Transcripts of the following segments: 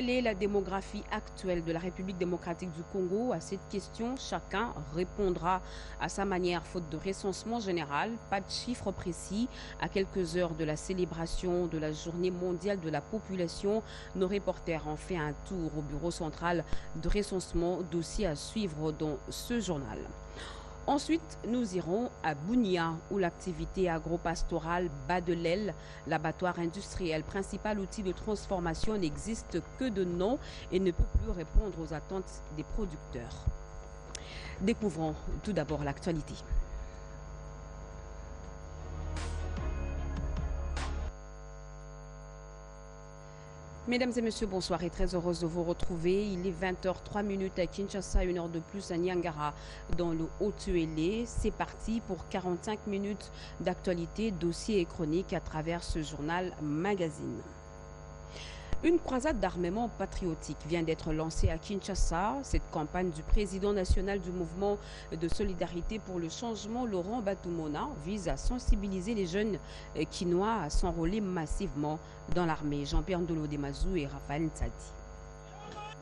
Quelle est la démographie actuelle de la République démocratique du Congo? À cette question, chacun répondra à sa manière, faute de recensement général, pas de chiffres précis. À quelques heures de la célébration de la Journée mondiale de la population, nos reporters ont fait un tour au bureau central de recensement, dossier à suivre dans ce journal. Ensuite, nous irons à Bunia, où l'activité agro-pastorale bat de l'aile. L'abattoir industriel, principal outil de transformation, n'existe que de nom et ne peut plus répondre aux attentes des producteurs. Découvrons tout d'abord l'actualité. Mesdames et messieurs, bonsoir et très heureuse de vous retrouver. Il est 20h03 à Kinshasa, 1 heure de plus à Niangara dans le Haut-Tuélé. C'est parti pour 45 minutes d'actualité, dossiers et chroniques à travers ce journal magazine. Une croisade d'armement patriotique vient d'être lancée à Kinshasa. Cette campagne du président national du mouvement de solidarité pour le changement, Laurent Batumona, vise à sensibiliser les jeunes Kinois à s'enrôler massivement dans l'armée. Jean-Pierre Ndolo Demazou et Raphaël Nsadi.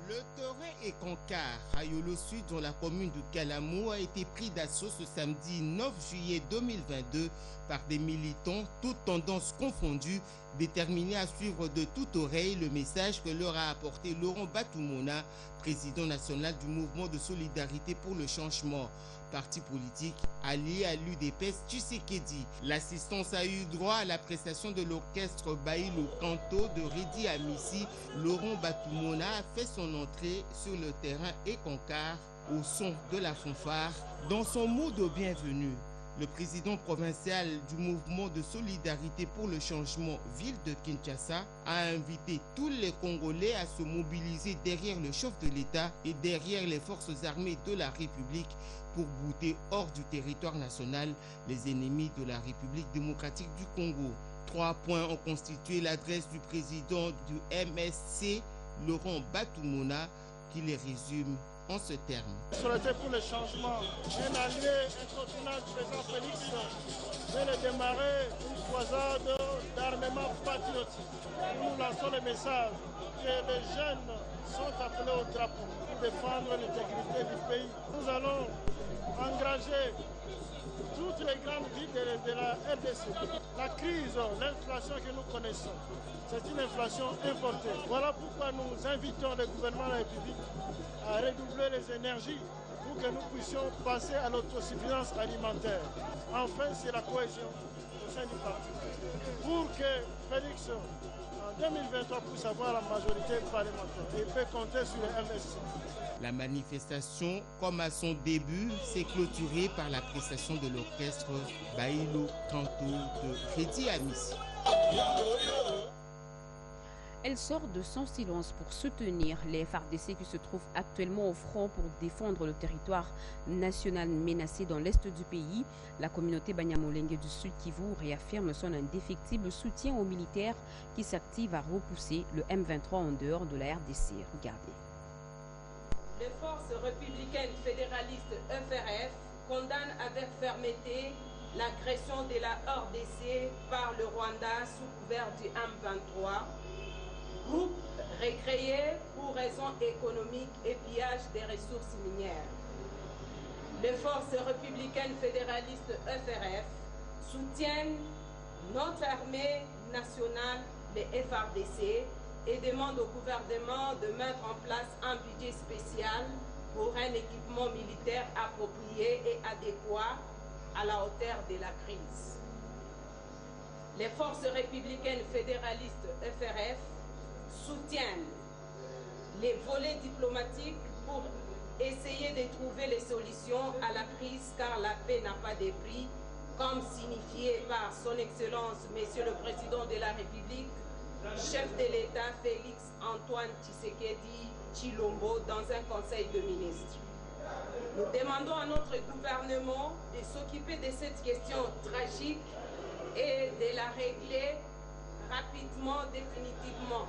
Le Toré et Kankar, à Yolo Sud, dans la commune de Kalamou, a été pris d'assaut ce samedi 9 juillet 2022 par des militants, toutes tendances confondues, déterminés à suivre de toute oreille le message que leur a apporté Laurent Batumona, président national du mouvement de solidarité pour le changement. Parti politique allié à l'UDPS Tshisekedi. L'assistance a eu droit à la prestation de l'orchestre Baïlo Kanto de Redi Amissi. Laurent Batumona a fait son entrée sur le terrain et Kankar au son de la fanfare. Dans son mot de bienvenue, le président provincial du mouvement de solidarité pour le changement ville de Kinshasa a invité tous les Congolais à se mobiliser derrière le chef de l'État et derrière les forces armées de la République pour bouter hors du territoire national les ennemis de la République démocratique du Congo. 3 points ont constitué l'adresse du président du MSC, Laurent Batumona, qui les résume en ce terme. Solidarité pour le changement, un allié incontournable du président Félix vient de démarrer une croisade d'armement patriotique. Nous lançons le message que les jeunes sont appelés au drapeau pour défendre l'intégrité du pays. Nous allons engager toutes les grandes villes de la RDC. La crise, l'inflation que nous connaissons, c'est une inflation importée. Voilà pourquoi nous invitons le gouvernement de la République à redoubler les énergies pour que nous puissions passer à l'autosuffisance alimentaire. Enfin, c'est la cohésion au sein du parti. Pour que Félix, en 2023, puisse avoir la majorité parlementaire et peut compter sur le MSC. La manifestation, comme à son début, s'est clôturée par la prestation de l'orchestre Baïlo Kanto de Redi Amissi. Elle sort de son silence pour soutenir les FARDC qui se trouvent actuellement au front pour défendre le territoire national menacé dans l'est du pays. La communauté Banyamulenge du Sud Kivu réaffirme son indéfectible soutien aux militaires qui s'activent à repousser le M23 en dehors de la RDC. Regardez. Les forces républicaines fédéralistes FRF condamnent avec fermeté l'agression de la RDC par le Rwanda sous couvert du M23. Groupe recréé pour raisons économiques et pillage des ressources minières. Les forces républicaines fédéralistes FRF soutiennent notre armée nationale, les FARDC, et demandent au gouvernement de mettre en place un budget spécial pour un équipement militaire approprié et adéquat à la hauteur de la crise. Les forces républicaines fédéralistes FRF soutiennent les volets diplomatiques pour essayer de trouver les solutions à la crise car la paix n'a pas de prix, comme signifié par son Excellence, Monsieur le Président de la République, chef de l'État Félix Antoine Tshisekedi Tshilombo dans un conseil de ministres. Nous demandons à notre gouvernement de s'occuper de cette question tragique et de la régler rapidement, définitivement.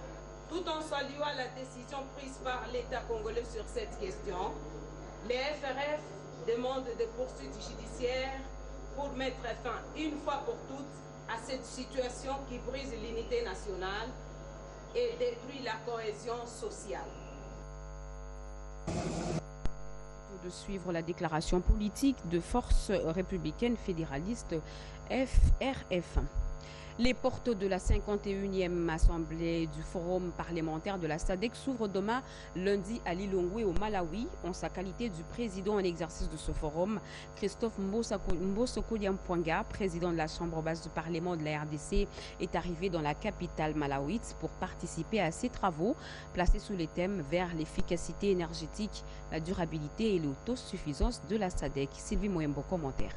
Tout en saluant la décision prise par l'État congolais sur cette question, les FRF demandent des poursuites judiciaires pour mettre fin une fois pour toutes à cette situation qui brise l'unité nationale et détruit la cohésion sociale. De suivre la déclaration politique de Force républicaine fédéraliste FRF. Les portes de la 51e assemblée du Forum parlementaire de la SADC s'ouvrent demain lundi à Lilongwe au Malawi. En sa qualité du président en exercice de ce forum, Christophe Mbosoko Diampwanga, président de la Chambre basse du Parlement de la RDC, est arrivé dans la capitale malawite pour participer à ces travaux placés sous les thèmes vers l'efficacité énergétique, la durabilité et l'autosuffisance de la SADC. Sylvie Moyembo, commentaire.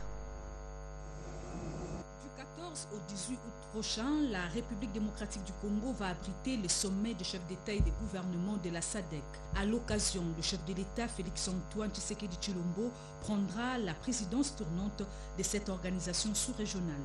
Au 18 août prochain, la République démocratique du Congo va abriter le sommet des chefs d'État et des gouvernements de la SADC. À l'occasion, le chef de l'État, Félix-Antoine Tshisekedi Tshilombo, prendra la présidence tournante de cette organisation sous-régionale.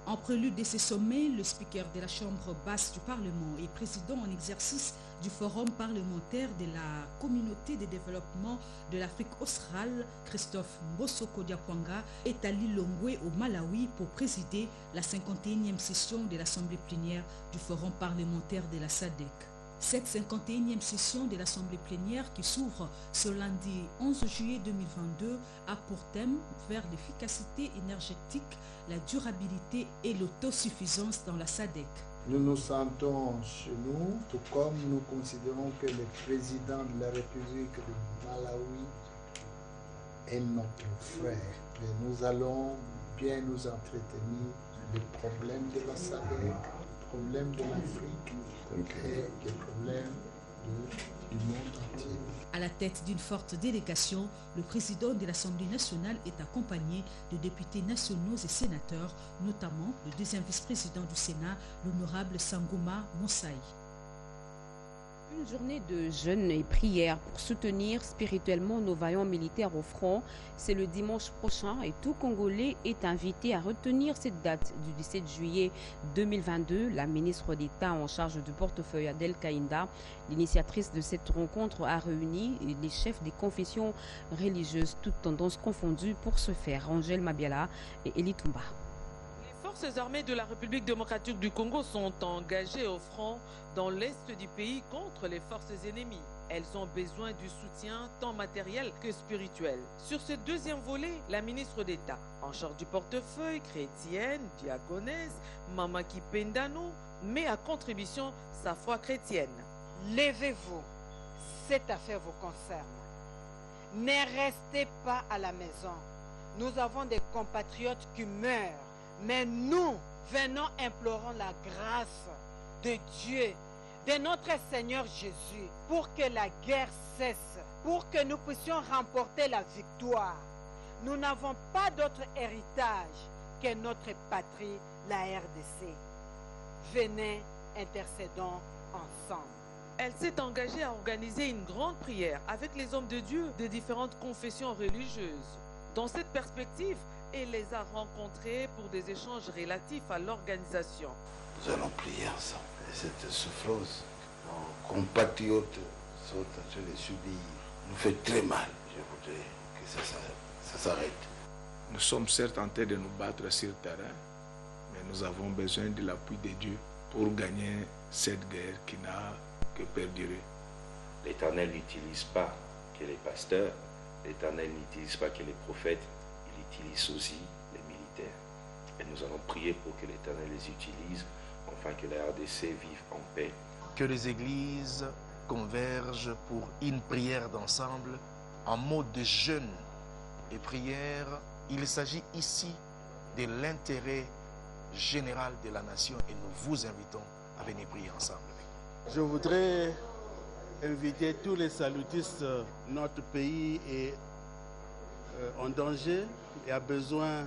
En prélude de ce sommet, le speaker de la Chambre basse du Parlement et président en exercice du Forum parlementaire de la Communauté de développement de l'Afrique australe, Christophe Mbosoko Diampwanga, est à Lilongwe au Malawi pour présider la 51e session de l'Assemblée plénière du Forum parlementaire de la SADC. Cette 51e session de l'Assemblée plénière qui s'ouvre ce lundi 11 juillet 2022 a pour thème vers l'efficacité énergétique, la durabilité et l'autosuffisance dans la SADC. Nous nous sentons chez nous, tout comme nous considérons que le président de la République du Malawi est notre frère. Et nous allons bien nous entretenir des problèmes de la SADC, des problèmes de l'Afrique et des problèmes du monde entier. À la tête d'une forte délégation, le président de l'Assemblée nationale est accompagné de députés nationaux et sénateurs, notamment le deuxième vice-président du Sénat, l'honorable Sangoma Monsai. Une journée de jeûne et prière pour soutenir spirituellement nos vaillants militaires au front. C'est le dimanche prochain et tout Congolais est invité à retenir cette date du 17 juillet 2022. La ministre d'État en charge du portefeuille Adel Kaïnda, l'initiatrice de cette rencontre, a réuni les chefs des confessions religieuses, toutes tendances confondues, pour ce faire. Angèle Mabiala et Eli Toumba. Les forces armées de la République démocratique du Congo sont engagées au front dans l'est du pays contre les forces ennemies. Elles ont besoin du soutien tant matériel que spirituel. Sur ce deuxième volet, la ministre d'État en charge du portefeuille, chrétienne, diaconesse, Mamaki Pendano, met à contribution sa foi chrétienne. Levez-vous, cette affaire vous concerne. Ne restez pas à la maison. Nous avons des compatriotes qui meurent. Mais nous venons implorons la grâce de Dieu, de notre Seigneur Jésus, pour que la guerre cesse, pour que nous puissions remporter la victoire. Nous n'avons pas d'autre héritage que notre patrie, la RDC. Venez, intercédons ensemble. Elle s'est engagée à organiser une grande prière avec les hommes de Dieu de différentes confessions religieuses. Dans cette perspective, elle les a rencontrés pour des échanges relatifs à l'organisation. Nous allons prier ensemble. Et cette souffrance, nos compatriotes sont en train de subir, nous fait très mal. Je voudrais que ça s'arrête. Nous sommes certes en train de nous battre sur le terrain, mais nous avons besoin de l'appui de Dieu pour gagner cette guerre qui n'a que perdurer. L'Éternel n'utilise pas que les pasteurs, l'Éternel n'utilise pas que les prophètes, il utilise aussi les militaires. Et nous allons prier pour que l'Éternel les utilise, afin que la RDC vive en paix. Que les églises convergent pour une prière d'ensemble, en mode de jeûne et prière. Il s'agit ici de l'intérêt général de la nation et nous vous invitons à venir prier ensemble. Je voudrais inviter tous les salutistes. Notre pays est en danger et a besoin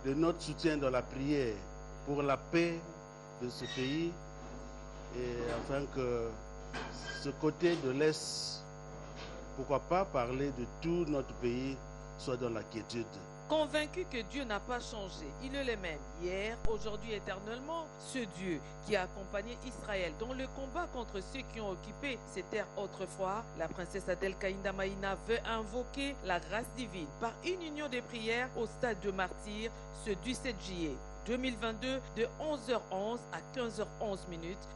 de notre soutien dans la prière pour la paix de ce pays et afin que ce côté de l'Est, pourquoi pas parler de tout notre pays, soit dans la quiétude. Convaincu que Dieu n'a pas changé, il est le même hier, aujourd'hui, éternellement, ce Dieu qui a accompagné Israël dans le combat contre ceux qui ont occupé ces terres autrefois, la princesse Adel Kaïnda Maïna veut invoquer la grâce divine par une union de prières au stade de martyrs ce 17 juillet 2022 de 11h11 à 15h11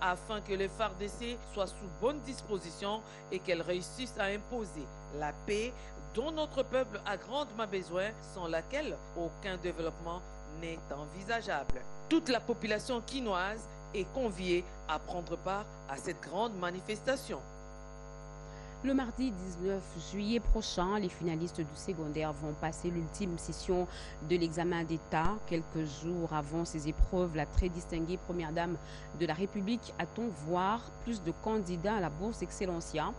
afin que les FARDC soient sous bonne disposition et qu'elles réussissent à imposer la paix dont notre peuple a grandement besoin, sans laquelle aucun développement n'est envisageable. Toute la population quinoise est conviée à prendre part à cette grande manifestation. Le mardi 19 juillet prochain, les finalistes du secondaire vont passer l'ultime session de l'examen d'État. Quelques jours avant ces épreuves, la très distinguée première dame de la République attend voir plus de candidats à la bourse Excellencia.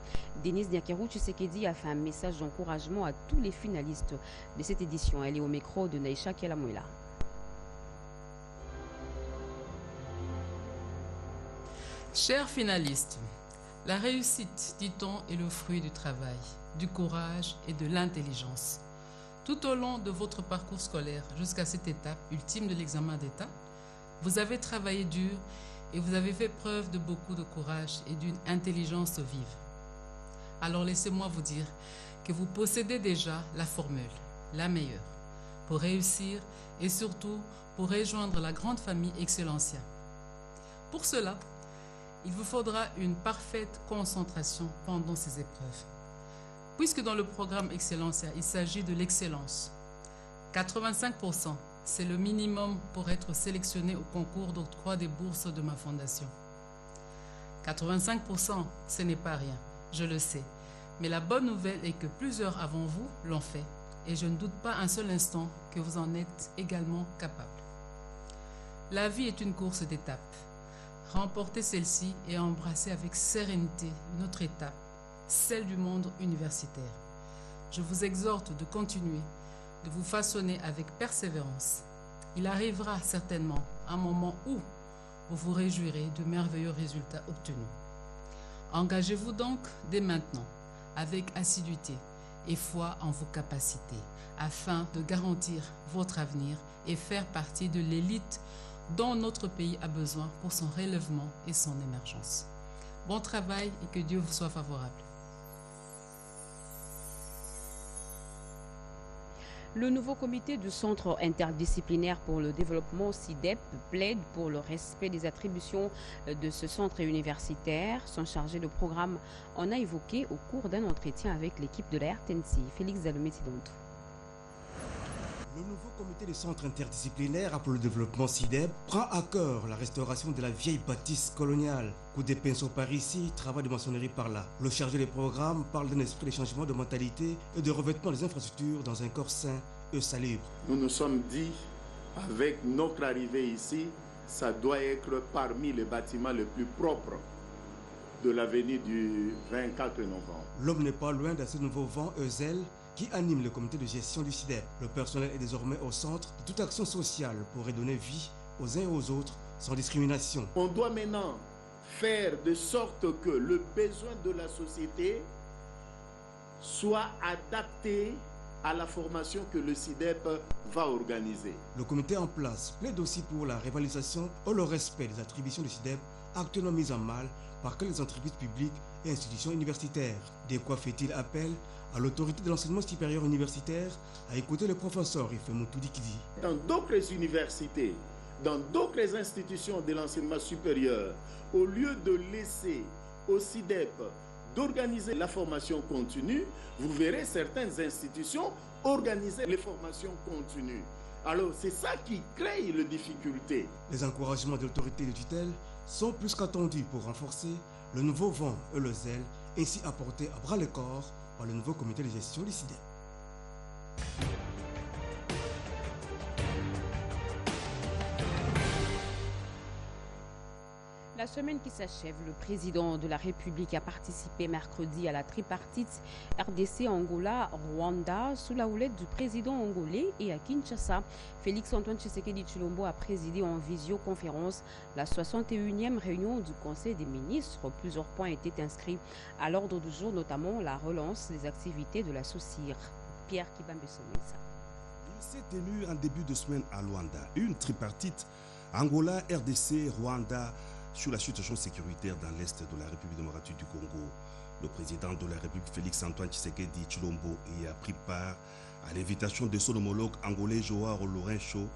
Denise Nyakeru Tshisekedi a fait un message d'encouragement à tous les finalistes de cette édition. Elle est au micro de Naïcha Kelamoula. Chers finalistes, la réussite, dit-on, est le fruit du travail, du courage et de l'intelligence. Tout au long de votre parcours scolaire jusqu'à cette étape ultime de l'examen d'État, vous avez travaillé dur et vous avez fait preuve de beaucoup de courage et d'une intelligence vive. Alors laissez-moi vous dire que vous possédez déjà la formule, la meilleure, pour réussir et surtout pour rejoindre la grande famille Excellencia. Pour cela, il vous faudra une parfaite concentration pendant ces épreuves. Puisque dans le programme Excellencia, il s'agit de l'excellence. 85%, c'est le minimum pour être sélectionné au concours d'octroi des bourses de ma fondation. 85%, ce n'est pas rien, je le sais. Mais la bonne nouvelle est que plusieurs avant vous l'ont fait. Et je ne doute pas un seul instant que vous en êtes également capable. La vie est une course d'étapes. Remporter celle-ci et embrasser avec sérénité notre étape, celle du monde universitaire. Je vous exhorte de continuer, de vous façonner avec persévérance. Il arrivera certainement un moment où vous vous réjouirez de merveilleux résultats obtenus. Engagez-vous donc dès maintenant, avec assiduité et foi en vos capacités, afin de garantir votre avenir et faire partie de l'élite dont notre pays a besoin pour son relèvement et son émergence. Bon travail et que Dieu vous soit favorable. Le nouveau comité du Centre interdisciplinaire pour le développement CIDEP plaide pour le respect des attributions de ce centre universitaire. Son chargé de programme en a évoqué au cours d'un entretien avec l'équipe de la RTNC. Félix Zalomé-Tidontou. Le nouveau comité des centres interdisciplinaires pour le développement CIDEP prend à cœur la restauration de la vieille bâtisse coloniale. Coup de pinceau par ici, travail de maçonnerie par là. Le chargé des programmes parle d'un esprit de changement de mentalité et de revêtement des infrastructures dans un corps sain et salubre. Nous nous sommes dit, avec notre arrivée ici, ça doit être parmi les bâtiments les plus propres de l'avenue du 24 novembre. L'homme n'est pas loin de ce nouveau vent Eusel qui anime le comité de gestion du CIDEP. Le personnel est désormais au centre de toute action sociale pour redonner vie aux uns et aux autres sans discrimination. On doit maintenant faire de sorte que le besoin de la société soit adapté à la formation que le CIDEP va organiser. Le comité en place plaide aussi pour la rivalisation ou le respect des attributions du CIDEP actuellement mises en mal par que les entreprises publiques et institutions universitaires. De quoi fait-il appel à l'autorité de l'enseignement supérieur universitaire à écouter le professeur Ifemoutou Dikidi. Dans d'autres universités, dans d'autres institutions de l'enseignement supérieur, au lieu de laisser au CIDEP d'organiser la formation continue, vous verrez certaines institutions organiser les formations continues. Alors c'est ça qui crée les difficultés. Les encouragements de l'autorité de tutelle sont plus qu'attendus pour renforcer le nouveau vent et le zèle, ainsi apporté à bras le corps par le nouveau comité de gestion du CIDEP. La semaine qui s'achève, le président de la République a participé mercredi à la tripartite RDC-Angola-Rwanda sous la houlette du président angolais, et à Kinshasa, Félix-Antoine Tshisekedi Tshilombo a présidé en visioconférence la 61e réunion du Conseil des ministres. Plusieurs points étaient inscrits à l'ordre du jour, notamment la relance des activités de la SOCIR. Pierre Kibambe-Somisa. Il s'est tenu en début de semaine à Luanda une tripartite Angola-RDC-Rwanda sur la situation sécuritaire dans l'est de la République démocratique du Congo. Le président de la République, Félix-Antoine Tshisekedi Tshilombo, y a pris part à l'invitation de son homologue angolais Joao Lourenço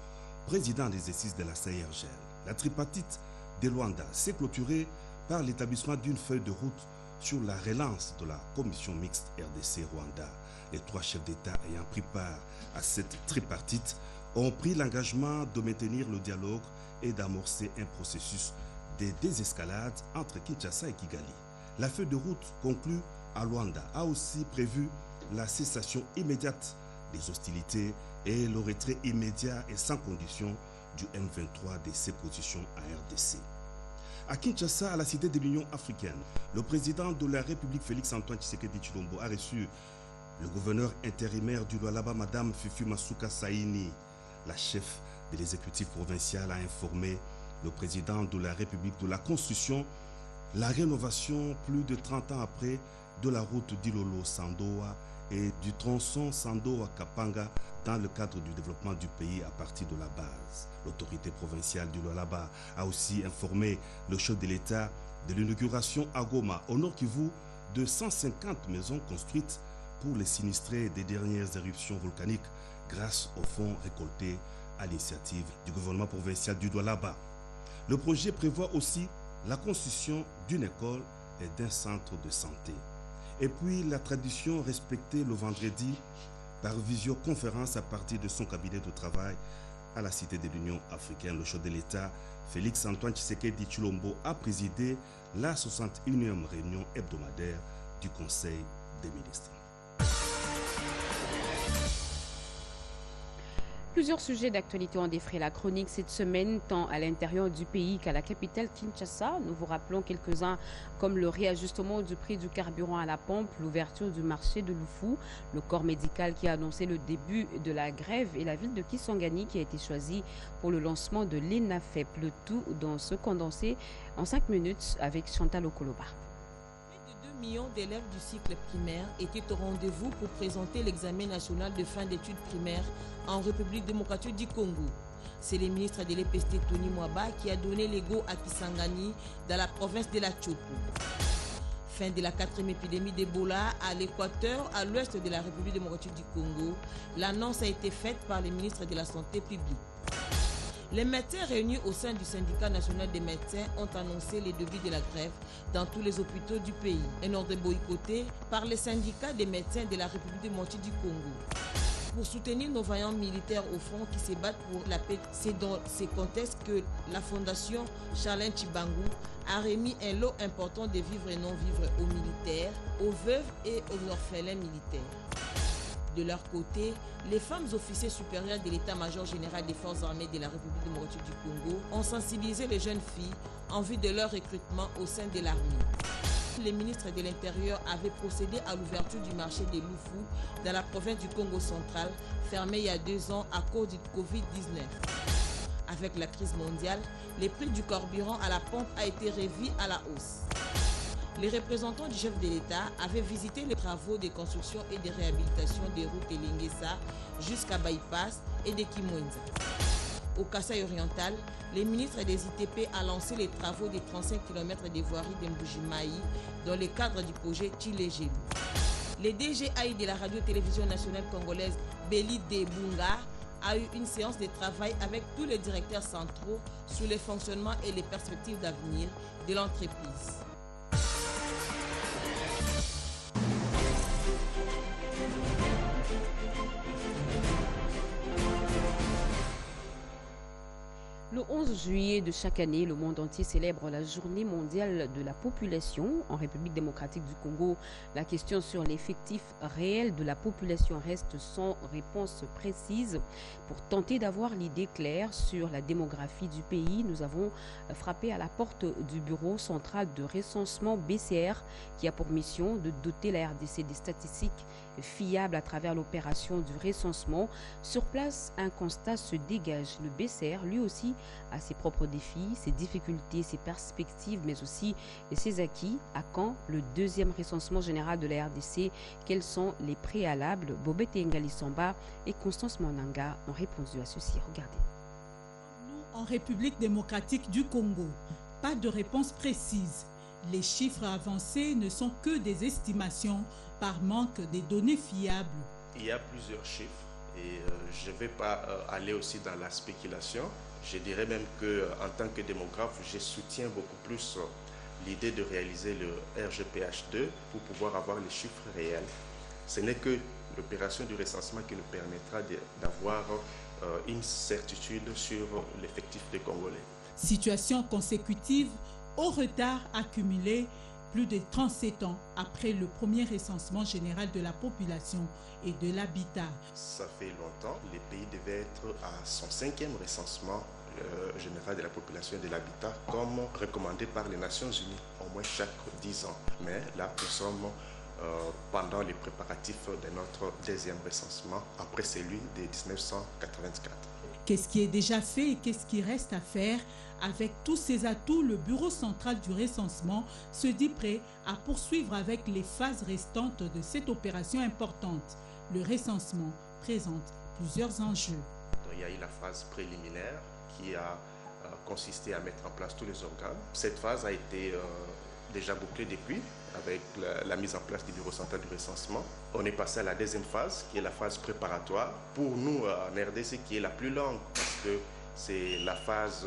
président d'exercice de la CIRGL. La tripartite de Luanda s'est clôturée par l'établissement d'une feuille de route sur la relance de la commission mixte RDC-Rwanda. Les 3 chefs d'État ayant pris part à cette tripartite ont pris l'engagement de maintenir le dialogue et d'amorcer un processus de désescalade entre Kinshasa et Kigali. La feuille de route conclue à Luanda a aussi prévu la cessation immédiate des hostilités et le retrait immédiat et sans condition du M23 de ses positions à RDC. À Kinshasa, à la Cité de l'Union africaine, le président de la République Félix-Antoine Tshisekedi Tshilombo a reçu le gouverneur intérimaire du Lualaba, Madame Fifi Masuka Saini. La chef de l'exécutif provincial a informé le président de la République de la construction, la rénovation plus de 30 ans après de la route d'Ilolo-Sandoa et du tronçon Sandoa-Kapanga dans le cadre du développement du pays à partir de la base. L'autorité provinciale du Lualaba a aussi informé le chef de l'État de l'inauguration à Goma, au Nord Kivu, de 150 maisons construites pour les sinistrés des dernières éruptions volcaniques grâce aux fonds récoltés à l'initiative du gouvernement provincial du Lualaba. Le projet prévoit aussi la construction d'une école et d'un centre de santé. Et puis la tradition respectée le vendredi par visioconférence à partir de son cabinet de travail à la Cité de l'Union africaine. Le chef de l'État, Félix-Antoine Tshisekedi Tshilombo, a présidé la 61e réunion hebdomadaire du Conseil des ministres. Plusieurs sujets d'actualité ont défrayé la chronique cette semaine, tant à l'intérieur du pays qu'à la capitale Kinshasa. Nous vous rappelons quelques-uns comme le réajustement du prix du carburant à la pompe, l'ouverture du marché de Lufu, le corps médical qui a annoncé le début de la grève et la ville de Kisangani qui a été choisie pour le lancement de l'ENAFEP. Le tout dans ce condensé en 5 minutes avec Chantal Okoloba. Millions d'élèves du cycle primaire étaient au rendez-vous pour présenter l'examen national de fin d'études primaires en République démocratique du Congo. C'est le ministre de l'EPST Tony Mwaba qui a donné l'ego à Kisangani dans la province de la Tchopo. Fin de la 4e épidémie d'Ebola à l'Équateur, à l'ouest de la République démocratique du Congo. L'annonce a été faite par le ministre de la Santé publique. Les médecins réunis au sein du syndicat national des médecins ont annoncé les débuts de la grève dans tous les hôpitaux du pays. Un ordre boycotté par les syndicats des médecins de la République démocratique du Congo. Pour soutenir nos vaillants militaires au front qui se battent pour la paix, c'est dans ces contextes que la fondation Charlène Chibangu a remis un lot important de vivres et non-vivres aux militaires, aux veuves et aux orphelins militaires. De leur côté, les femmes officiers supérieures de l'état-major général des forces armées de la République démocratique du Congo ont sensibilisé les jeunes filles en vue de leur recrutement au sein de l'armée. Le ministre de l'Intérieur avait procédé à l'ouverture du marché de Lufu dans la province du Congo central, fermé il y a 2 ans à cause du Covid-19. Avec la crise mondiale, le prix du carburant à la pompe a été revu à la hausse. Les représentants du chef de l'État avaient visité les travaux de construction et de réhabilitation des routes de Lingesa jusqu'à Bypass et de Kimwenza. Au Kasaï oriental, le ministre des ITP a lancé les travaux de 35 km de voirie d'Mbujimaï dans le cadre du projet Tchilégelu. Le DGAI de la radio-télévision nationale congolaise, Béli Debunga, a eu une séance de travail avec tous les directeurs centraux sur le fonctionnement et les perspectives d'avenir de l'entreprise. Le 11 juillet de chaque année, le monde entier célèbre la journée mondiale de la population. En République démocratique du Congo, la question sur l'effectif réel de la population reste sans réponse précise. Pour tenter d'avoir l'idée claire sur la démographie du pays, nous avons frappé à la porte du bureau central de recensement BCR qui a pour mission de doter la RDC des statistiques fiables à travers l'opération du recensement. Sur place, un constat se dégage. Le BCR, lui aussi, a ses propres défis, ses difficultés, ses perspectives, mais aussi ses acquis. À quand le 2e recensement général de la RDC? Quels sont les préalables? Bobete Ngali Samba et Constance Monanga ont répondu à ceci. Regardez. Nous, en République démocratique du Congo, pas de réponse précise. Les chiffres avancés ne sont que des estimations par manque de données fiables. Il y a plusieurs chiffres Et je ne vais pas aller aussi dans la spéculation. Je dirais même qu'en tant que démographe, je soutiens beaucoup plus l'idée de réaliser le RGPH2 pour pouvoir avoir les chiffres réels. Ce n'est que l'opération du recensement qui nous permettra d'avoir une certitude sur l'effectif des Congolais. Situation consécutive au retard accumulé plus de 37 ans après le premier recensement général de la population et de l'habitat. Ça fait longtemps, le pays devait être à son 5e recensement général de la population et de l'habitat comme recommandé par les Nations Unies, au moins chaque 10 ans. Mais là, nous sommes pendant les préparatifs de notre 2e recensement après celui de 1984. Qu'est-ce qui est déjà fait et qu'est-ce qui reste à faire? Avec tous ces atouts, le Bureau central du recensement se dit prêt à poursuivre avec les phases restantes de cette opération importante. Le recensement présente plusieurs enjeux. Il y a eu la phase préliminaire qui a consisté à mettre en place tous les organes. Cette phase a été déjà bouclée depuis avec la mise en place du Bureau central du recensement. On est passé à la 2e phase qui est la phase préparatoire. Pour nous, en RDC, qui est la plus longue parce que c'est la phase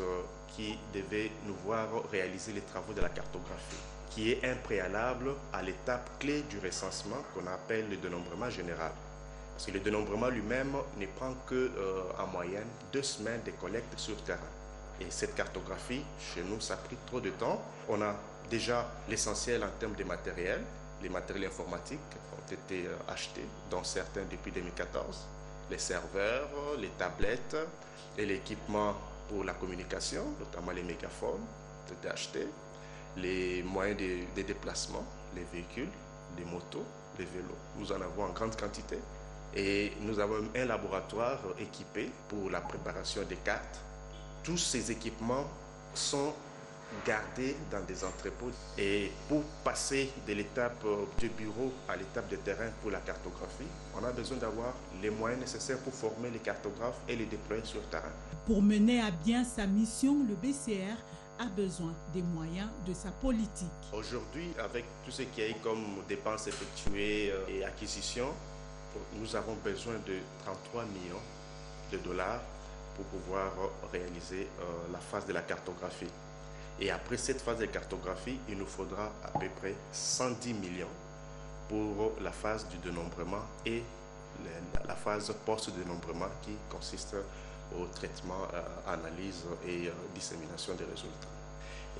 qui devait nous voir réaliser les travaux de la cartographie, qui est un préalable à l'étape clé du recensement qu'on appelle le dénombrement général. Parce que le dénombrement lui-même ne prend qu'en moyenne 2 semaines de collecte sur terrain. Et cette cartographie, chez nous, ça a pris trop de temps. On a déjà l'essentiel en termes de matériel. Les matériels informatiques ont été achetés, dont certains depuis 2014. Les serveurs, les tablettes et l'équipement pour la communication, notamment les mégaphones, ont été achetés. Les moyens de déplacement, les véhicules, les motos, les vélos, nous en avons en grande quantité. Et nous avons un laboratoire équipé pour la préparation des cartes. Tous ces équipements sont gardés dans des entrepôts. Et pour passer de l'étape du bureau à l'étape de terrain pour la cartographie, on a besoin d'avoir les moyens nécessaires pour former les cartographes et les déployer sur terrain. Pour mener à bien sa mission, le BCR a besoin des moyens de sa politique. Aujourd'hui, avec tout ce qu'il y a eu comme dépenses effectuées et acquisitions, nous avons besoin de 33 millions de dollars pour pouvoir réaliser la phase de la cartographie. Et après cette phase de cartographie, il nous faudra à peu près 110 millions pour la phase du dénombrement et la phase post-dénombrement qui consiste au traitement, analyse et dissémination des résultats.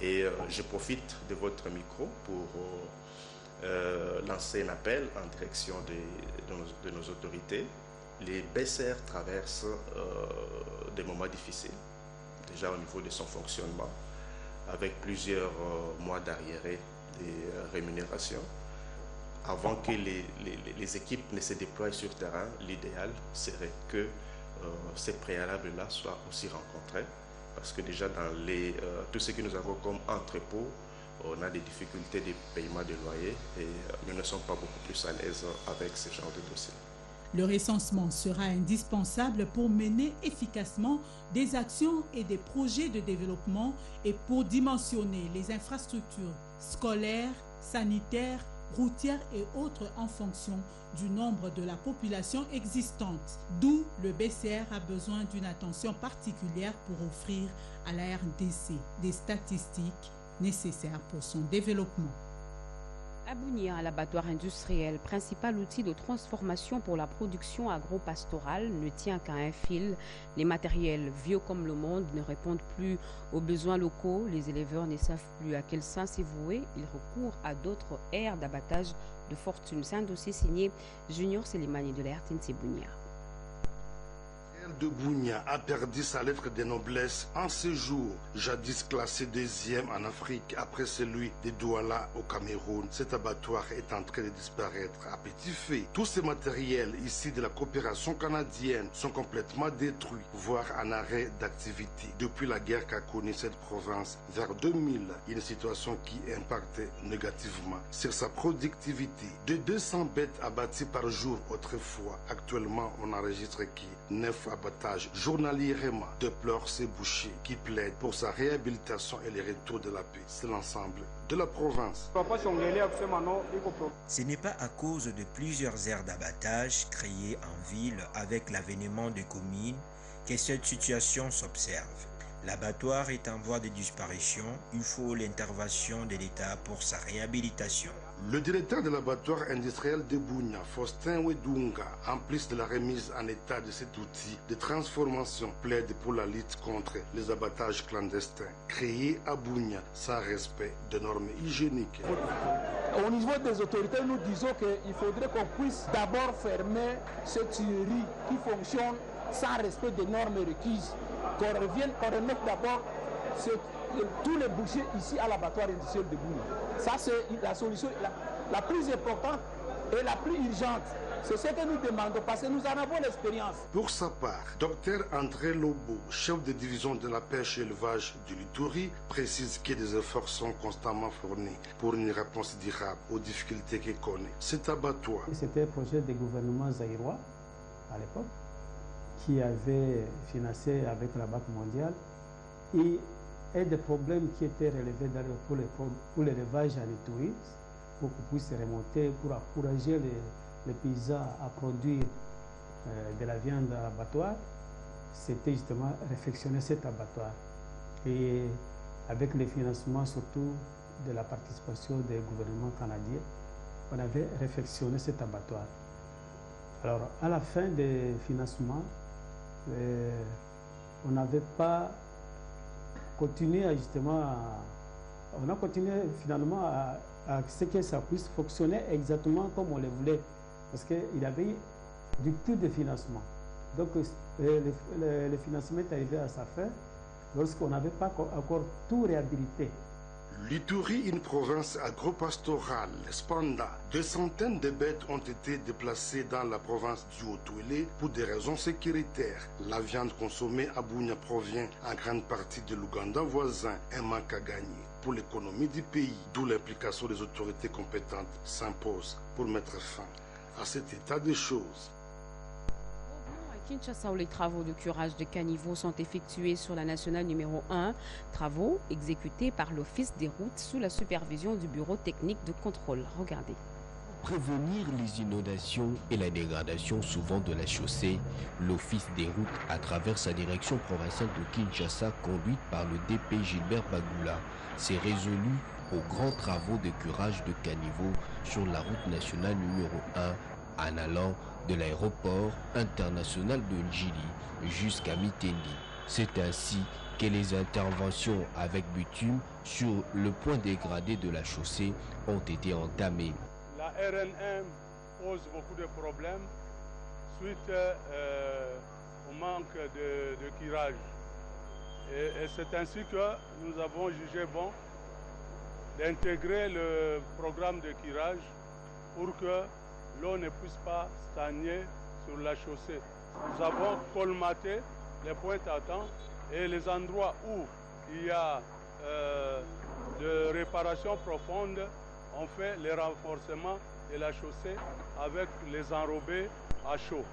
Et je profite de votre micro pour lancer un appel en direction de nos autorités. Les BCR traversent des moments difficiles, déjà au niveau de son fonctionnement, avec plusieurs mois d'arriérés des rémunérations. Avant que les équipes ne se déploient sur terrain, l'idéal serait que ces préalables-là soient aussi rencontrés, parce que déjà dans tout ce que nous avons comme entrepôt, on a des difficultés de paiement de loyer et nous ne sommes pas beaucoup plus à l'aise avec ce genre de dossier. Le recensement sera indispensable pour mener efficacement des actions et des projets de développement et pour dimensionner les infrastructures scolaires, sanitaires, routières et autres en fonction du nombre de la population existante. D'où le BCR a besoin d'une attention particulière pour offrir à la RDC des statistiques nécessaires pour son développement. À Bunia, l'abattoir industriel, principal outil de transformation pour la production agro-pastorale, ne tient qu'à un fil. Les matériels vieux comme le monde ne répondent plus aux besoins locaux. Les éleveurs ne savent plus à quel sens se vouer. Ils recourent à d'autres aires d'abattage de fortune. C'est un dossier signé Junior Selimani de la RTNC Bunia. De Bunia a perdu sa lettre de noblesse en ce jour, jadis classé 2e en Afrique après celui de Douala au Cameroun. Cet abattoir est en train de disparaître à petit feu. Tous ces matériels ici de la coopération canadienne sont complètement détruits, voire en arrêt d'activité. Depuis la guerre qu'a connue cette province vers 2000, une situation qui impacte négativement sur sa productivité. De 200 bêtes abattues par jour autrefois, actuellement on enregistre qui 9 à abattage journalièrement, déplore ces bouchers qui plaident pour sa réhabilitation et le retour de la paix. C'est l'ensemble de la province. Ce n'est pas à cause de plusieurs aires d'abattage créées en ville avec l'avènement des communes que cette situation s'observe. L'abattoir est en voie de disparition, il faut l'intervention de l'État pour sa réhabilitation. Le directeur de l'abattoir industriel de Bunia, Faustin Wedunga, en plus de la remise en état de cet outil de transformation, plaide pour la lutte contre les abattages clandestins créés à Bunia sans respect de normes hygiéniques. Au niveau des autorités, nous disons qu'il faudrait qu'on puisse d'abord fermer cette tuerie qui fonctionne sans respect des normes requises. Qu'on remette d'abord tous les bouchers ici à l'abattoir industriel de Bunia. Ça, c'est la solution la plus importante et la plus urgente. C'est ce que nous demandons parce que nous en avons l'expérience. Pour sa part, Dr André Lobo, chef de division de la pêche et élevage du Lituri, précise que des efforts sont constamment fournis pour une réponse durable aux difficultés qu'il connaît. Cet abattoir. C'était un projet du gouvernement zaïrois à l'époque qui avait financé avec la Banque mondiale. Et un des problèmes qui était relevé pour l'élevage à Lituri, pour qu'on puisse remonter, pour encourager les paysans à produire de la viande à l'abattoir, c'était justement réfectionner cet abattoir. Et avec le financement surtout de la participation des gouvernements canadiens, on avait réfectionné cet abattoir. Alors à la fin des financements, on n'avait pas continué on a continué finalement à ce que ça puisse fonctionner exactement comme on le voulait, parce qu'il y avait du plus de financement. Donc le financement est arrivé à sa fin lorsqu'on n'avait pas encore tout réhabilité. L'Ituri, une province agro-pastorale. Cependant, des centaines de bêtes ont été déplacées dans la province du Haut-Touélé pour des raisons sécuritaires. La viande consommée à Bunia provient en grande partie de l'Ouganda voisin, un manque à gagner pour l'économie du pays, d'où l'implication des autorités compétentes s'impose pour mettre fin à cet état de choses. Kinshasa, où les travaux de curage de caniveaux sont effectués sur la nationale numéro 1, travaux exécutés par l'Office des routes sous la supervision du Bureau technique de contrôle. Regardez. Prévenir les inondations et la dégradation souvent de la chaussée, l'Office des routes, à travers sa direction provinciale de Kinshasa, conduite par le DP Gilbert Bagoula, s'est résolu aux grands travaux de curage de caniveaux sur la route nationale numéro 1, en allant de l'aéroport international de Njili jusqu'à Mitendi. C'est ainsi que les interventions avec bitume sur le point dégradé de la chaussée ont été entamées. La RN1 pose beaucoup de problèmes suite au manque de curage. Et c'est ainsi que nous avons jugé bon d'intégrer le programme de curage pour que l'eau ne puisse pas stagner sur la chaussée. Nous avons colmaté les points à temps et les endroits où il y a de réparation profonde, on fait les renforcements de la chaussée avec les enrobés à chaud.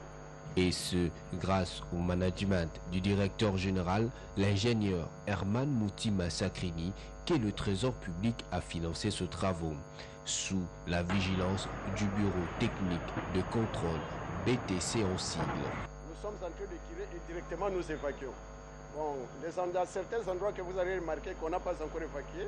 Et ce, grâce au management du directeur général, l'ingénieur Herman Moutima Sakrini, que le Trésor public a financé ce travaux, sous la vigilance du Bureau technique de contrôle BTC en cible. Nous sommes en train de tirer et directement nous évacuons. Bon, certains endroits que vous avez remarqué qu'on n'a pas encore évacués,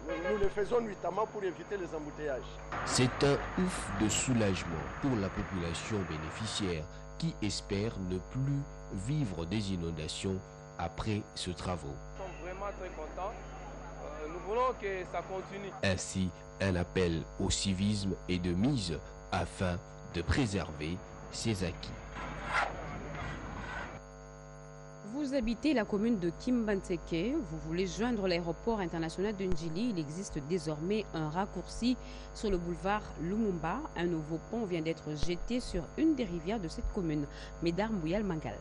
nous le faisons nuitamment pour éviter les embouteillages. C'est un ouf de soulagement pour la population bénéficiaire qui espère ne plus vivre des inondations après ce travaux. Nous sommes vraiment très contents. Nous voulons que ça continue. Ainsi, un appel au civisme et de mise afin de préserver ses acquis. Vous habitez la commune de Kimbantseke, vous voulez joindre l'aéroport international de Njili. Il existe désormais un raccourci sur le boulevard Lumumba. Un nouveau pont vient d'être jeté sur une des rivières de cette commune, Médar Mouyal Mangal.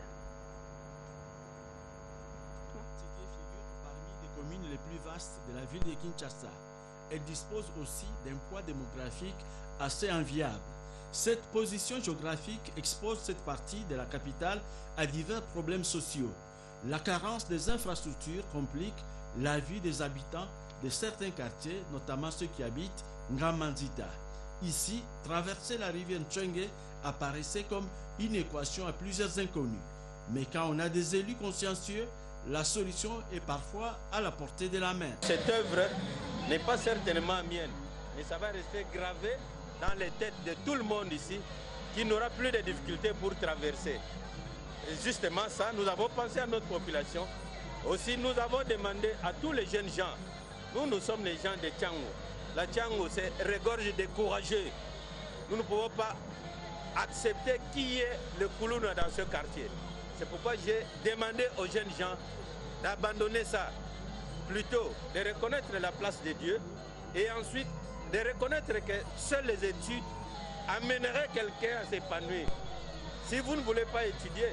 Parmi les communes les plus vastes de la ville de Kinshasa, elle dispose aussi d'un poids démographique assez enviable. Cette position géographique expose cette partie de la capitale à divers problèmes sociaux. La carence des infrastructures complique la vie des habitants de certains quartiers, notamment ceux qui habitent Ngamanzita. Ici, traverser la rivière Tchenge apparaissait comme une équation à plusieurs inconnus. Mais quand on a des élus consciencieux, la solution est parfois à la portée de la main. Cette œuvre n'est pas certainement mienne, mais ça va rester gravé dans les têtes de tout le monde ici, qui n'aura plus de difficultés pour traverser. Et justement ça, nous avons pensé à notre population. Aussi, nous avons demandé à tous les jeunes gens, nous sommes les gens de Tchango. La Tchango, c'est regorge de courageux. Nous ne pouvons pas accepter qu'il y ait le Koulouna dans ce quartier. C'est pourquoi j'ai demandé aux jeunes gens d'abandonner ça, plutôt de reconnaître la place de Dieu et ensuite de reconnaître que seules les études amèneraient quelqu'un à s'épanouir. Si vous ne voulez pas étudier,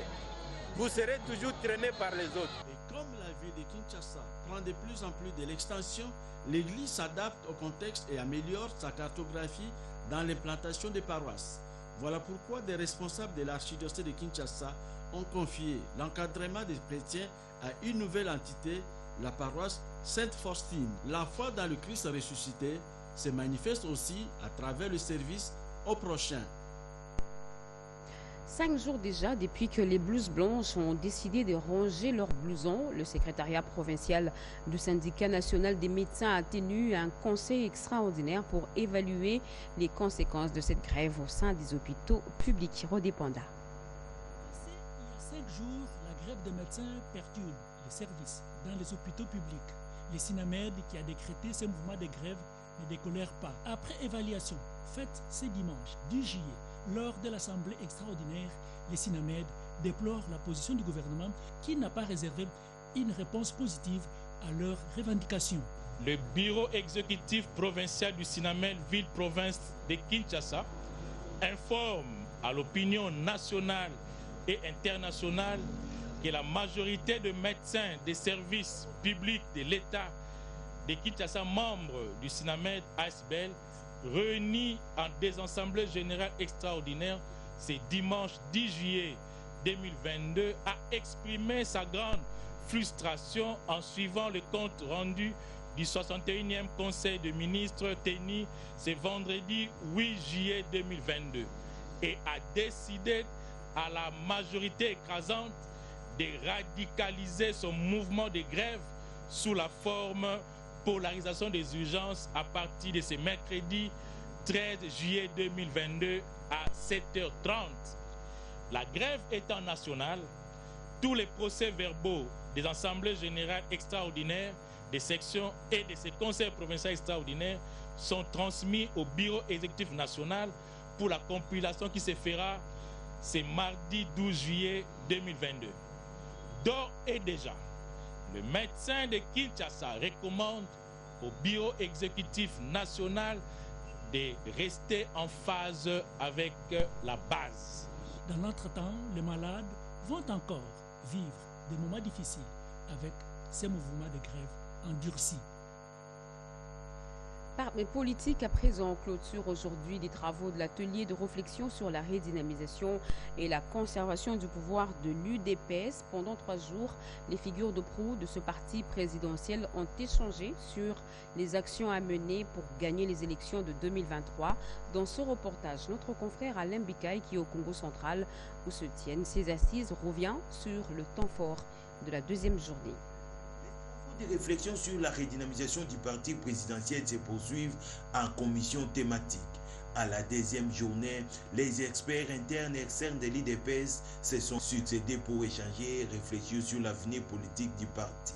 vous serez toujours traîné par les autres. Et comme la ville de Kinshasa prend de plus en plus de l'extension, l'Église s'adapte au contexte et améliore sa cartographie dans l'implantation des paroisses. Voilà pourquoi des responsables de l'archidiocèse de Kinshasa ont confié l'encadrement des chrétiens à une nouvelle entité, la paroisse Sainte-Faustine. La foi dans le Christ ressuscité se manifeste aussi à travers le service au prochain. 5 jours déjà depuis que les blouses blanches ont décidé de ranger leurs blousons, le secrétariat provincial du syndicat national des médecins a tenu un conseil extraordinaire pour évaluer les conséquences de cette grève au sein des hôpitaux publics. Rodépanda. Il y a 5 jours, la grève des médecins perturbe les services dans les hôpitaux publics. Le SINAMED, qui a décrété ce mouvement de grève, ne décolère pas. Après évaluation faite ce dimanche 10 juillet, lors de l'Assemblée extraordinaire, les SINAMED déplorent la position du gouvernement qui n'a pas réservé une réponse positive à leurs revendications. Le bureau exécutif provincial du SINAMED ville-province de Kinshasa informe à l'opinion nationale et internationale que la majorité de médecins des services publics de l'État de Kinshasa, membres du SINAMED ASBEL, réunis en des assemblées générales extraordinaires ce dimanche 10 juillet 2022, a exprimé sa grande frustration en suivant le compte rendu du 61e Conseil des ministres tenu ce vendredi 8 juillet 2022 et a décidé à la majorité écrasante de radicaliser son mouvement de grève sous la forme polarisation des urgences à partir de ce mercredi 13 juillet 2022 à 7h30. La grève étant nationale, tous les procès-verbaux des assemblées générales extraordinaires, des sections et de ces conseils provinciaux extraordinaires sont transmis au bureau exécutif national pour la compilation qui se fera ce mardi 12 juillet 2022. D'ores et déjà, le médecin de Kinshasa recommande au bureau exécutif national de rester en phase avec la base. Dans l'entretemps, les malades vont encore vivre des moments difficiles avec ces mouvements de grève endurcis. Parmi politiques, à présent, clôture aujourd'hui des travaux de l'atelier de réflexion sur la redynamisation et la conservation du pouvoir de l'UDPS. Pendant 3 jours, les figures de proue de ce parti présidentiel ont échangé sur les actions à mener pour gagner les élections de 2023. Dans ce reportage, notre confrère Alain Bikaï, qui est au Congo central, où se tiennent ces assises, revient sur le temps fort de la 2e journée. Les réflexions sur la redynamisation du parti présidentiel se poursuivent en commission thématique. À la 2e journée, les experts internes et externes de l'UDPS se sont succédés pour échanger et réfléchir sur l'avenir politique du parti.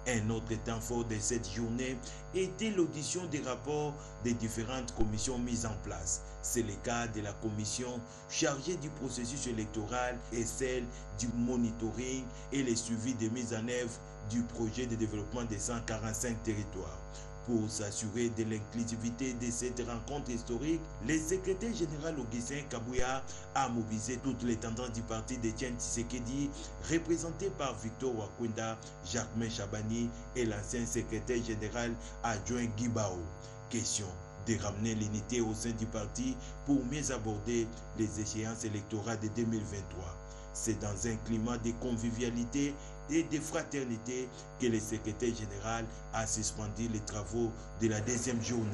Un autre temps fort de cette journée était l'audition des rapports des différentes commissions mises en place. C'est le cas de la commission chargée du processus électoral et celle du monitoring et le suivi des mises en œuvre du projet de développement des 145 territoires. Pour s'assurer de l'inclusivité de cette rencontre historique, le secrétaire général Augustin Kabouya a mobilisé toutes les tendances du parti d'Etienne Tshisekedi, représenté par Victor Wakwenda, Jacquemain Chabani et l'ancien secrétaire général adjoint Guy Bao. Question de ramener l'unité au sein du parti pour mieux aborder les échéances électorales de 2023. C'est dans un climat de convivialité et de fraternité que le secrétaire général a suspendu les travaux de la deuxième journée.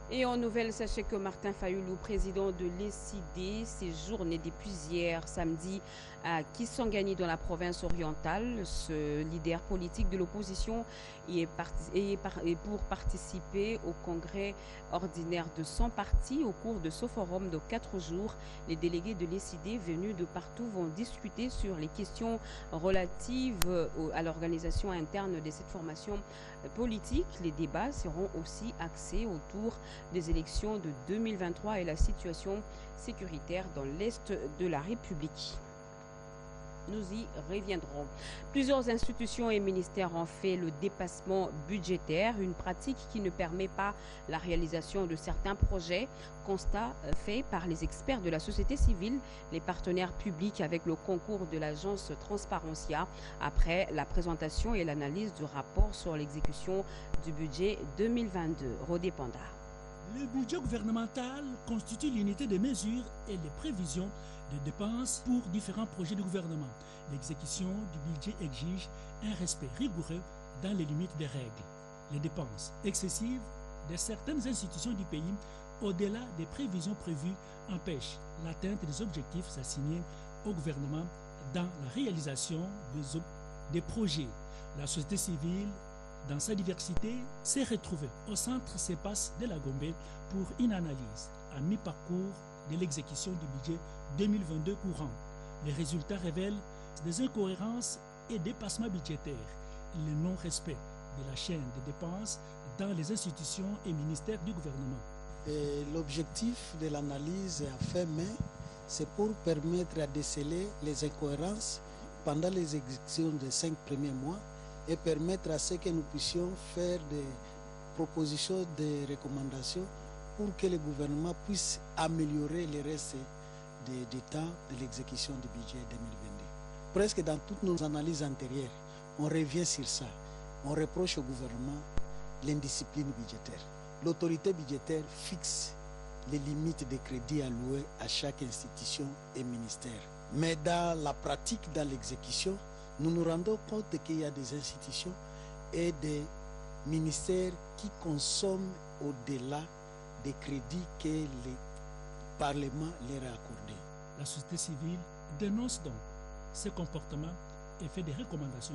Et en nouvelle, sachez que Martin Fayoulou, président de l'ECD, séjourne depuis hier samedi à Kisangani dans la province orientale. Ce leader politique de l'opposition est pour participer au congrès ordinaire de 100 partis. Au cours de ce forum de 4 jours, les délégués de l'ECD venus de partout vont discuter sur les questions relatives à l'organisation interne de cette formation politique. Les débats seront aussi axés autour des élections de 2023 et la situation sécuritaire dans l'Est de la République. Nous y reviendrons. Plusieurs institutions et ministères ont fait le dépassement budgétaire, une pratique qui ne permet pas la réalisation de certains projets. Constat fait par les experts de la société civile, les partenaires publics avec le concours de l'agence Transparencia après la présentation et l'analyse du rapport sur l'exécution du budget 2022. Rodé Panda. Le budget gouvernemental constitue l'unité des mesures et les prévisions de dépenses pour différents projets du gouvernement. L'exécution du budget exige un respect rigoureux dans les limites des règles. Les dépenses excessives de certaines institutions du pays, au-delà des prévisions prévues, empêchent l'atteinte des objectifs assignés au gouvernement dans la réalisation des projets. La société civile, dans sa diversité, s'est retrouvée au centre CEPAS de la Gombe pour une analyse à mi-parcours de l'exécution du budget 2022 courant. Les résultats révèlent des incohérences et dépassements budgétaires, le non-respect de la chaîne de dépenses dans les institutions et ministères du gouvernement. L'objectif de l'analyse à fin mai, c'est pour permettre à déceler les incohérences pendant les exécutions des 5 premiers mois et permettre à ce que nous puissions faire des propositions, des recommandations pour que le gouvernement puisse améliorer le reste du temps de l'exécution du budget 2022. Presque dans toutes nos analyses antérieures, on revient sur ça. On reproche au gouvernement l'indiscipline budgétaire. L'autorité budgétaire fixe les limites des crédits alloués à chaque institution et ministère. Mais dans la pratique, dans l'exécution, nous nous rendons compte qu'il y a des institutions et des ministères qui consomment au-delà des crédits que le Parlement leur a accordés. La société civile dénonce donc ces comportements et fait des recommandations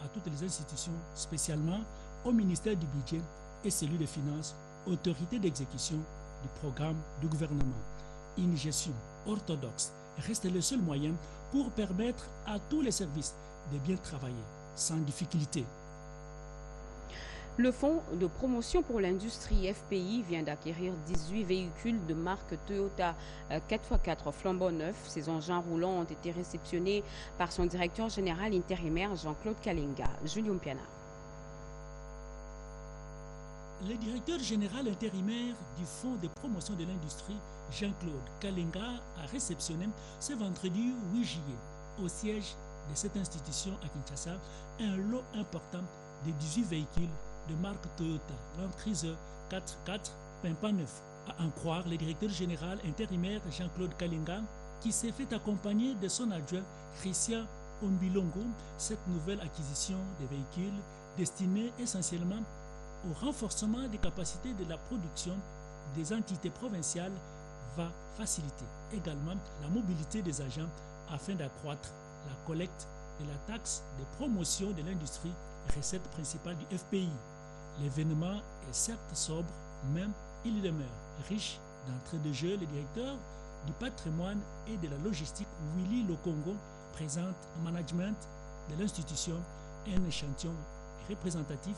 à toutes les institutions, spécialement au ministère du Budget et celui des Finances, autorité d'exécution du programme du gouvernement. Une gestion orthodoxe reste le seul moyen pour permettre à tous les services de bien travailler sans difficulté. Le Fonds de promotion pour l'industrie FPI vient d'acquérir 18 véhicules de marque Toyota 4x4 flambant neufs. Ces engins roulants ont été réceptionnés par son directeur général intérimaire Jean-Claude Kalenga. Julien Piana. Le directeur général intérimaire du Fonds de promotion de l'industrie, Jean-Claude Kalenga, a réceptionné ce vendredi 8 juillet au siège de cette institution à Kinshasa un lot important de 18 véhicules de marque Toyota Land Cruiser 4x4 pimpant neuf. À en croire le directeur général intérimaire Jean-Claude Kalenga, qui s'est fait accompagner de son adjoint Christian Ombilongo, cette nouvelle acquisition de véhicules destinée essentiellement au renforcement des capacités de la production des entités provinciales va faciliter également la mobilité des agents afin d'accroître la collecte de la taxe de promotion de l'industrie, recette principale du FPI. L'événement est certes sobre, même il demeure riche d'entrée de jeu. Le directeur du patrimoine et de la logistique, Willy Lokongo, présente au management de l'institution un échantillon représentatif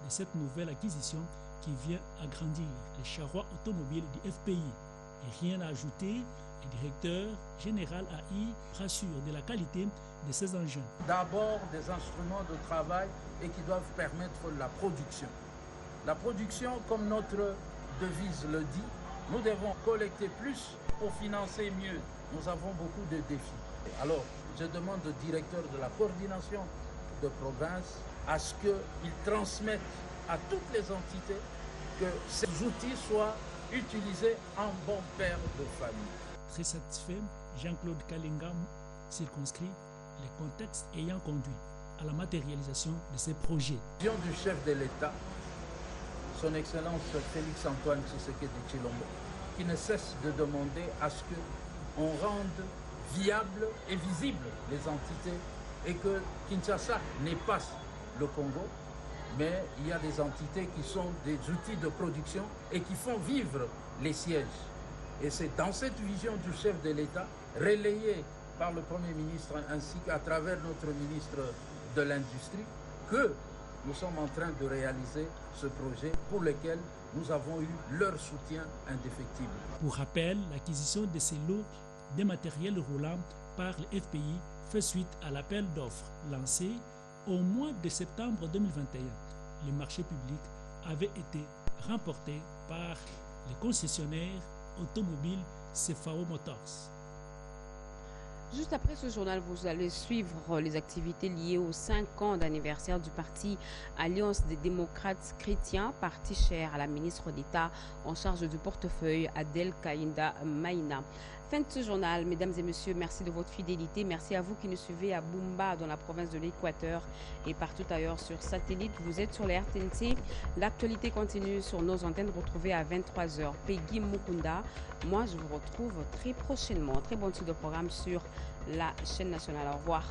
de cette nouvelle acquisition qui vient agrandir les charrois automobiles du FPI. Et rien à ajouter, le directeur général AI rassure de la qualité de ces engins. D'abord des instruments de travail et qui doivent permettre la production. La production, comme notre devise le dit, nous devons collecter plus pour financer mieux. Nous avons beaucoup de défis. Alors, je demande au directeur de la coordination de province à ce qu'il transmette à toutes les entités que ces outils soient utilisés en bon père de famille. Très satisfait, Jean-Claude Kalinga circonscrit les contextes ayant conduit à la matérialisation de ces projets. Vision du chef de l'État, son Excellence Félix Antoine Tshisekedi Tshilombo, qui ne cesse de demander à ce qu'on rende viables et visibles les entités et que Kinshasa n'est pas le Congo, mais il y a des entités qui sont des outils de production et qui font vivre les sièges. Et c'est dans cette vision du chef de l'État, relayée par le Premier ministre ainsi qu'à travers notre ministre de l'Industrie, que nous sommes en train de réaliser ce projet pour lequel nous avons eu leur soutien indéfectible. Pour rappel, l'acquisition de ces lots de matériel roulant par le FPI fait suite à l'appel d'offres lancé au mois de septembre 2021. Le marché public avait été remporté par les concessionnaires automobiles CFAO Motors. Juste après ce journal, vous allez suivre les activités liées aux 5 ans d'anniversaire du parti Alliance des démocrates chrétiens, parti cher à la ministre d'État en charge du portefeuille Adel Kaïnda Maïna. Fin de ce journal, mesdames et messieurs, merci de votre fidélité. Merci à vous qui nous suivez à Bumba dans la province de l'Équateur et partout ailleurs sur satellite. Vous êtes sur les RTNC. L'actualité continue sur nos antennes retrouvées à 23h. Peggy Mukunda. Moi, je vous retrouve très prochainement. Très bonne suite de programme sur la chaîne nationale. Au revoir.